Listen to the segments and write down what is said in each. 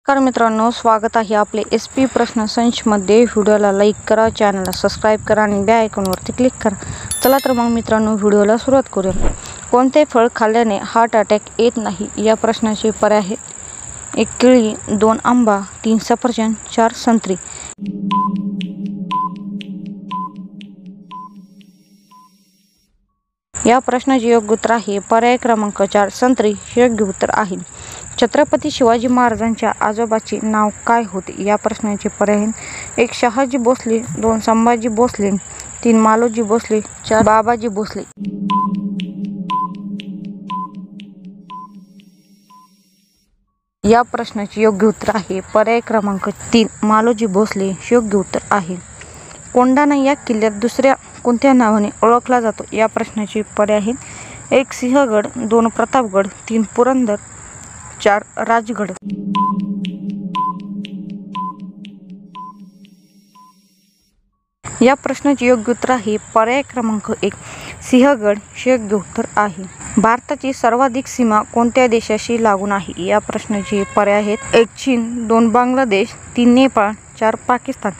नमस्कार मित्रांनो, स्वागत आहे आपले SP प्रश्न संचमध्ये। व्हिडिओला लाईक करा, चॅनलला सबस्क्राईब करा आणि बेल आयकॉनवरती क्लिक करा। चला तर मग मित्रांनो, व्हिडिओला सुरुवात करूया। कोणते फळ खाल्ल्याने हार्ट अटॅक येत नाही? या प्रश्नाचे पर्याय आहेत: 1 केळी, 2 आंबा, 3 सफरचंद, 4 संत्री। या प्रश्नाचे योग्य उत्तर आहे पर्याय क्रमांक 4 संत्री हे योग्य उत्तर आहे। छत्रपती शिवाजी महाराजांच्या आजोबाचे नाव काय होते? या प्रश्नाचे पर्याय आहेत: 1 शहाजी भोसले, 2 संभाजी भोसले, 3 मालोजी भोसले, 4 बाबाजी भोसले। या प्रश्नाचे योग्य उत्तर आहे पर्याय क्रमांक 3 मालोजी भोसले हे योग्य उत्तर आहे। कोंढाणा या किल्ल्यात दुसऱ्या कोणत्या नावाने ओळखला जातो? या प्रश्नाचे पर्याय आहेत: 1 सिंहगड, 2 प्रतापगड, 3 पुरंदर, 4 राजगड। या प्रश्नाचे योग्य उत्तर आहे पर्याय क्रमांक 1 सिंहगड हे योग्य उत्तर आहे। भारताची सर्वाधिक सीमा कोणत्या देशाशी लागून आहे? या प्रश्नाचे पर्याय आहेत: 1 चीन, 2 बांगलादेश, 3 नेपाळ, 4 पाकिस्तान।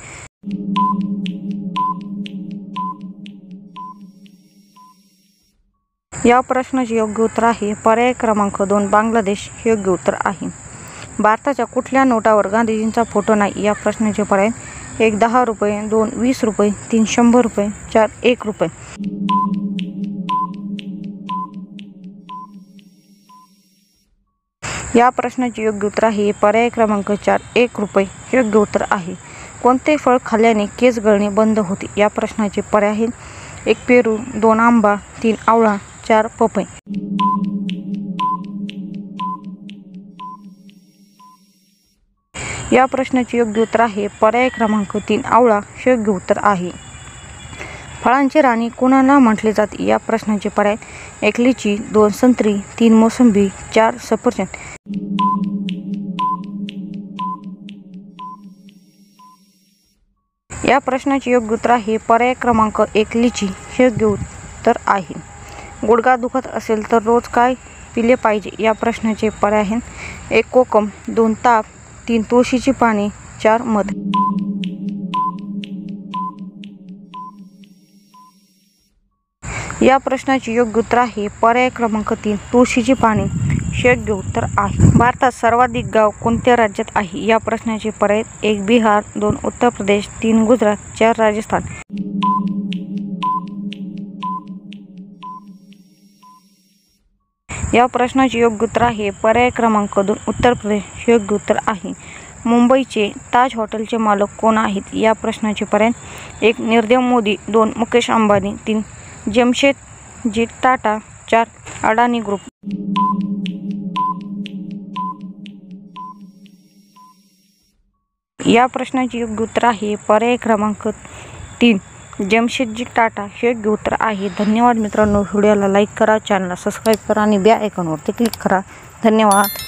या प्रश्नाचे योग्य उत्तर आहे पर्याय क्रमांक 2 बांगलादेश हे योग्य उत्तर आहे। भारताच्या कुठल्या नोटावर गांधीजींचा फोटो नाही? या प्रश्नाचे पर्याय: 1 10 रुपये, 2 20 रुपये, 3 100 रुपये, 4 1 रुपये। या प्रश्नाचे योग्य उत्तर आहे पर्याय क्रमांक 4 1 रुपये हे योग्य उत्तर आहे। कोणते फळ खाल्ल्याने केस गळणे बंद होते? या प्रश्नाचे पर्याय आहेत: 1 पेरू, 2 आंबा, 3 आवळा, 4 पपई। या प्रश्नाचे योग्य उत्तर आहे पर्याय क्रमांक 3 आवळा हे योग्य उत्तर आहे। फळांची राणी कोणाला म्हटले जाते? या प्रश्नाचे पर्याय: 1 लिची, 2 संत्री, 3 मोसंबी, 4 सफरचंद। या प्रश्नाचे योग्य उत्तर आहे पर्याय क्रमांक 1 लिची हे योग्य उत्तर आहे। गुडघा दुखत असेल तर रोज काय पिले पाहिजे? या प्रश्नाचे पर्याय आहेत: 1 कोकम, 2 ताक, 3 तुळशीची पाने, 4 मध। या प्रश्नाचे योग्य उत्तर आहे पर्याय क्रमांक 3 तुळशीची पाने हे योग्य उत्तर आहे। भारतात सर्वाधिक गाव कोणत्या राज्यात आहे? या प्रश्नाचे पर्याय: 1 बिहार, 2 उत्तर प्रदेश, 3 गुजरात, 4 राजस्थान। या प्रश्नाचे योग्य उत्तर आहे पर्याय क्रमांक 2 उत्तर प्रदेश हे योग्य उत्तर आहे। मुंबईचे ताज हॉटेलचे मालक कोण आहेत? या प्रश्नाचे पर्याय: 1 नीरव मोदी, 2 मुकेश अंबानी, 3 जमशेदजी टाटा, 4 अडानी ग्रुप। या प्रश्नाचे योग्य उत्तर आहे पर्याय क्रमांक 3 जमशेदजी टाटा हे योग्य उत्तर आहे। धन्यवाद मित्रांनो, व्हिडिओला लाईक करा, चॅनलला सबस्क्राईब करा आणि बेल आयकॉनवरती क्लिक करा। धन्यवाद।